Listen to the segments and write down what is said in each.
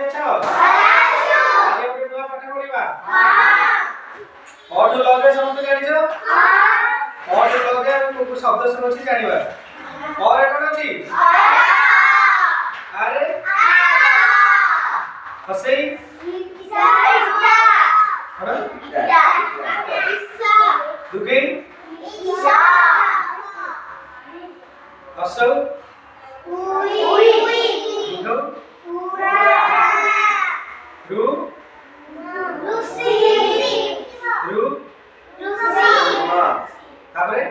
ଅଛ? ଆଜି ଗୋଟେ ନୂଆ ପାଠ ପଢିବା। ଅଠୁ ଲଗେ ସମସ୍ତେ ଜାଣିଛ? ଅଠୁ ଲଗେ କୋଉ ଶବ୍ଦ ସବୁ ଅଛି ଜାଣିବା। ଅରେ କଣ ଅଛି? ଆରେ ହସେଇ दुगई हसौ रु तापरे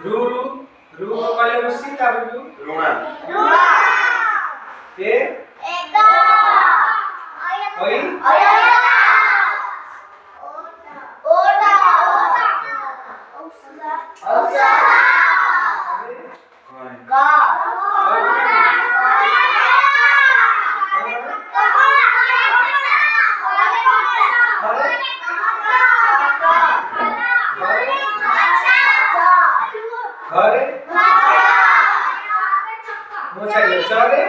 रु रु रु कहले रसी तापरे रु रुणा ए एदा ओई घरे मोचाले जरे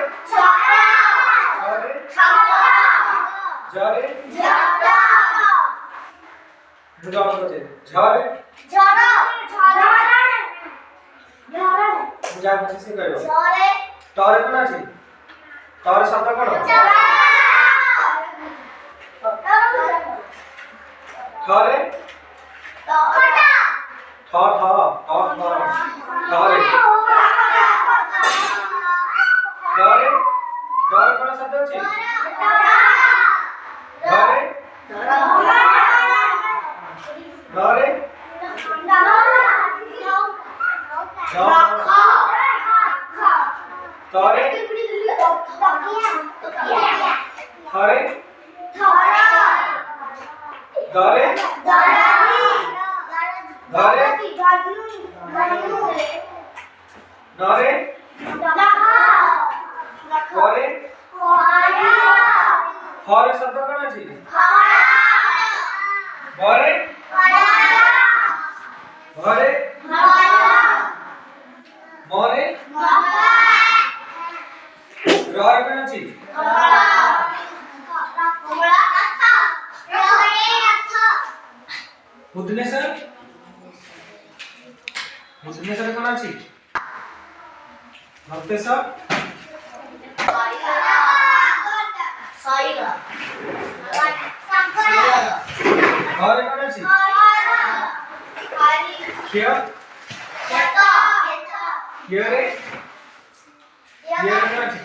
जरे जरे बुझाओ मुझे झरे बुझा मुझे से कहियो तोरे कोन अछि तोरे शब्द कोन थरे थ थ थरे घरे घरे कोन शब्द अछि घरे घरे तोरे थरे घरे घरे नरे करे हरे शब्द कोन अछि घरे घरे मरे रहे कोन अछि भुवनेश्वर भुवनेश्वर कोन अछि भक्तेश्वर घरे कोन अछि किया किया रे किया कोन अछि